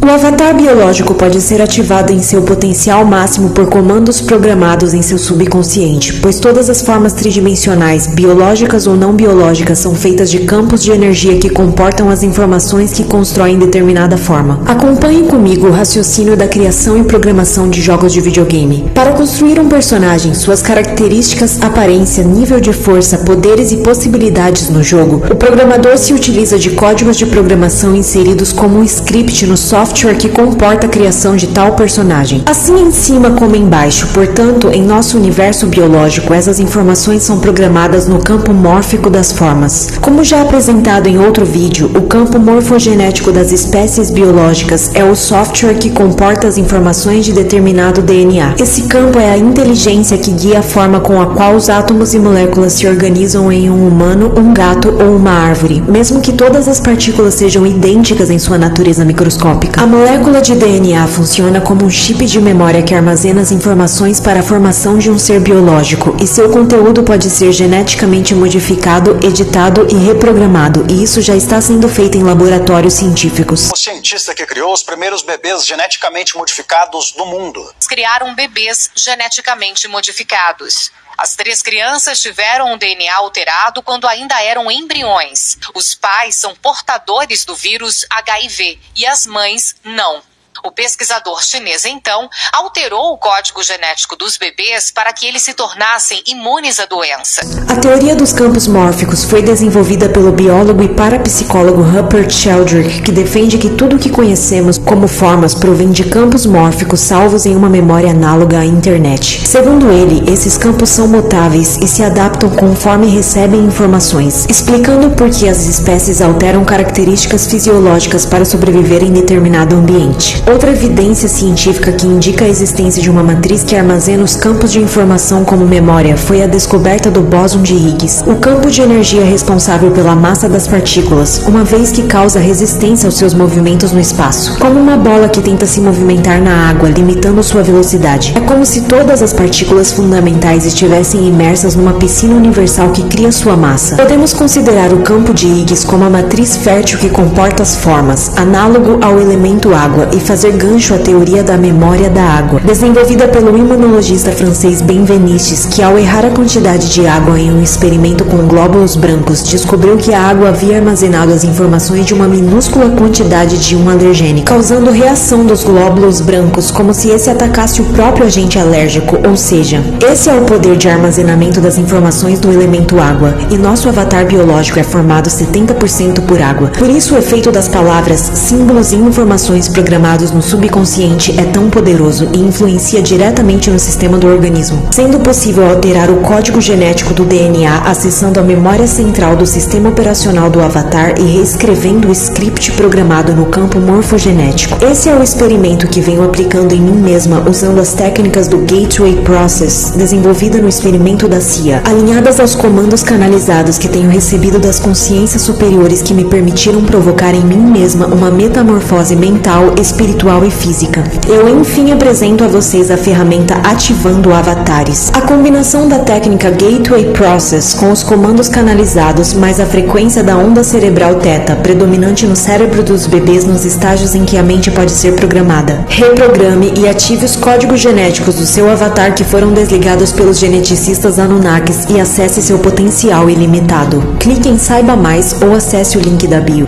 O avatar biológico pode ser ativado em seu potencial máximo por comandos programados em seu subconsciente, pois todas as formas tridimensionais, biológicas ou não biológicas, são feitas de campos de energia que comportam as informações que constroem determinada forma. Acompanhe comigo o raciocínio da criação e programação de jogos de videogame. Para construir um personagem, suas características, aparência, nível de força, poderes e possibilidades no jogo, o programador se utiliza de códigos de programação inseridos como um script no software que comporta a criação de tal personagem. Assim em cima como embaixo, portanto, em nosso universo biológico, essas informações são programadas no campo mórfico das formas. Como já apresentado em outro vídeo, o campo morfogenético das espécies biológicas é o software que comporta as informações de determinado DNA. Esse campo é a inteligência que guia a forma com a qual os átomos e moléculas se organizam em um humano, um gato ou uma árvore, mesmo que todas as partículas sejam idênticas em sua natureza microscópica. A molécula de DNA funciona como um chip de memória que armazena as informações para a formação de um ser biológico, e seu conteúdo pode ser geneticamente modificado, editado e reprogramado, e isso já está sendo feito em laboratórios científicos. O cientista que criou os primeiros bebês geneticamente modificados do mundo. Criaram bebês geneticamente modificados. As 3 crianças tiveram um DNA alterado quando ainda eram embriões. Os pais são portadores do vírus HIV e as mães não. O pesquisador chinês, então, alterou o código genético dos bebês para que eles se tornassem imunes à doença. A teoria dos campos mórficos foi desenvolvida pelo biólogo e parapsicólogo Rupert Sheldrake, que defende que tudo o que conhecemos como formas provém de campos mórficos salvos em uma memória análoga à internet. Segundo ele, esses campos são mutáveis e se adaptam conforme recebem informações, explicando por que as espécies alteram características fisiológicas para sobreviver em determinado ambiente. Outra evidência científica que indica a existência de uma matriz que armazena os campos de informação como memória foi a descoberta do bóson de Higgs, o campo de energia responsável pela massa das partículas, uma vez que causa resistência aos seus movimentos no espaço, como uma bola que tenta se movimentar na água, limitando sua velocidade. É como se todas as partículas fundamentais estivessem imersas numa piscina universal que cria sua massa. Podemos considerar o campo de Higgs como a matriz fértil que comporta as formas, análogo ao elemento água, e fazer gancho à teoria da memória da água, desenvolvida pelo imunologista francês Benveniste, que ao errar a quantidade de água em um experimento com glóbulos brancos, descobriu que a água havia armazenado as informações de uma minúscula quantidade de um alergênico, causando reação dos glóbulos brancos, como se esse atacasse o próprio agente alérgico, ou seja, esse é o poder de armazenamento das informações do elemento água, e nosso avatar biológico é formado 70% por água. Por isso o efeito das palavras, símbolos e informações programados no subconsciente é tão poderoso e influencia diretamente no sistema do organismo, sendo possível alterar o código genético do DNA acessando a memória central do sistema operacional do avatar e reescrevendo o script programado no campo morfogenético. Esse é o experimento que venho aplicando em mim mesma usando as técnicas do Gateway Process, desenvolvida no experimento da CIA, alinhadas aos comandos canalizados que tenho recebido das consciências superiores que me permitiram provocar em mim mesma uma metamorfose mental, espiritual e física. Eu enfim apresento a vocês a ferramenta Ativando Avatares. A combinação da técnica Gateway Process com os comandos canalizados mais a frequência da onda cerebral θ predominante no cérebro dos bebês nos estágios em que a mente pode ser programada. Reprograme e ative os códigos genéticos do seu avatar que foram desligados pelos geneticistas Anunnakis e acesse seu potencial ilimitado. Clique em Saiba Mais ou acesse o link da bio.